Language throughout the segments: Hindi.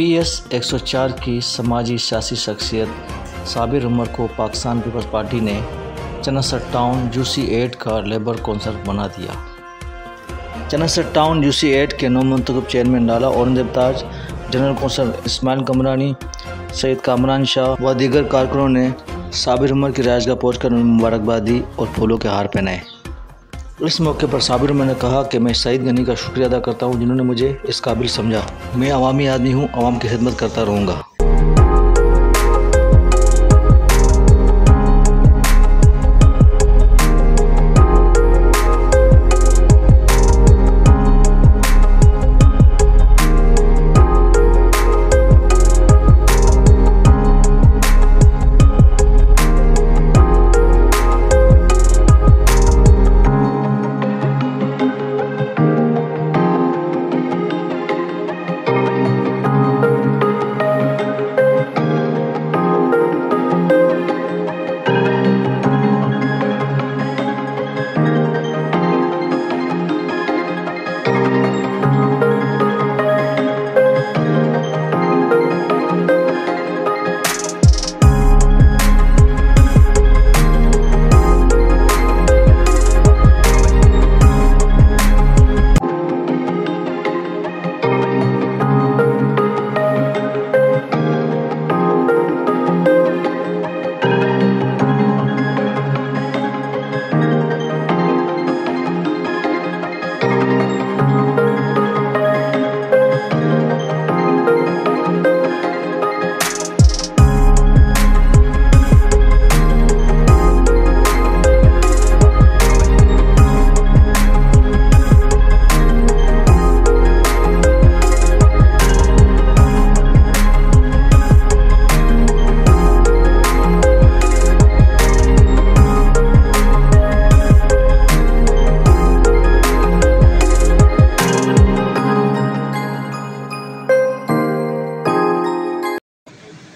PS 104 की समाजी सियासी शख्सियत साबिर उमर को पाकिस्तान पीपल्स पार्टी ने चनासर टाउन UC8 का लेबर कौंसल बना दिया। चनासर टाउन UC8 के नौमुंतखब चेयरमैन लाला औरंगजेब ताज, जनरल कौंसल इस्माइल कमरानी, सैयद कामरान शाह व दीगर कारकुनों ने साबिर उमर की रिहाइशगाह पहुंचकर उन्हें मुबारकबाद दी और फूलों के हार पहनाए। इस मौके पर साबिर उमर ने कहा कि मैं सईद गनी का शुक्रिया अदा करता हूं जिन्होंने मुझे इस काबिल समझा। मैं अवामी आदमी हूं, अवाम की खिदमत करता रहूँगा।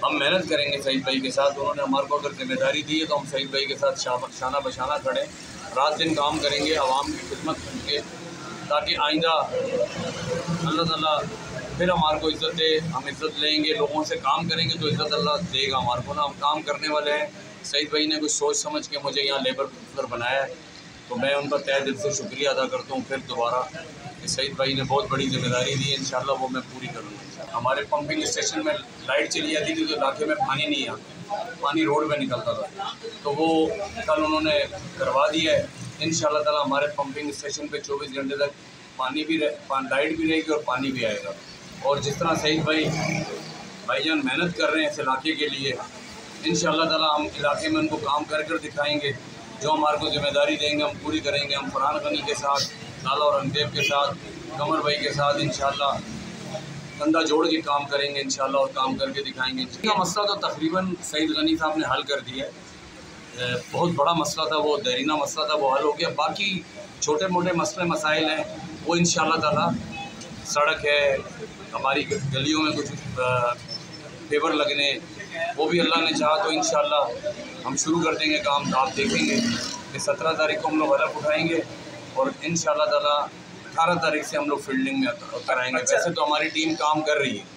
हम मेहनत करेंगे सईद भाई के साथ। उन्होंने हमारे को अगर जिम्मेदारी दी है तो हम सईद भाई के साथ शाना बशाना खड़े, रात दिन काम करेंगे आवाम की खिदमत करके, ताकि आइंदा अल्लाह ताला फिर हमारे को इज़्ज़त दे। हम इज़्ज़त लेंगे, लोगों से काम करेंगे तो इज़्ज़त अल्लाह देगा हमारे को ना। हम काम करने वाले हैं। सईद भाई ने कुछ सोच समझ के मुझे यहाँ लेबर कौंसलर बनाया है, तो मैं उनका तहे दिल से शुक्रिया अदा करता हूँ फिर दोबारा कि सईद भाई ने बहुत बड़ी जिम्मेदारी दी है। इंशाल्लाह वो मैं पूरी करूँगा। हमारे पंपिंग स्टेशन में लाइट चली जाती थी तो इलाके में पानी नहीं आता, पानी रोड में निकलता था, तो वो कल उन्होंने करवा दिया है। इंशाल्लाह ताला हमारे पंपिंग स्टेशन पे 24 घंटे तक पानी भी लाइट भी रहेगी और पानी भी आएगा। और जिस तरह सईद भाईजान मेहनत कर रहे हैं इस इलाके के लिए, इंशाल्लाह ताला हम इलाके में उनको काम कर दिखाएँगे। जो हमारे को जिम्मेदारी देंगे हम पूरी करेंगे। हम फरहान गनी के साथ, लाला औरंगजेब के साथ, कमर भाई के साथ इंशाल्लाह कंधा जोड़ के काम करेंगे इंशाल्लाह और काम करके दिखाएंगे। इनका मसला तो तकरीबन सईद गनी साहब ने हल कर दिया है। बहुत बड़ा मसला था, वो देरीना मसला था, वो हल हो गया। बाकी छोटे मोटे मसले मसाइल हैं वो इंशाल्लाह ताला, सड़क है, हमारी गलियों में कुछ पेवर लगने, वो भी अल्लाह ने चाहा तो इंशाल्लाह हम शुरू कर देंगे काम। आप देखेंगे कि 17 तारीख को हम लोग हलफ उठाएँगे और इंशाल्लाह ताला 18 तारीख से हम लोग फील्डिंग में कराएंगे। वैसे तो हमारी टीम काम कर रही है।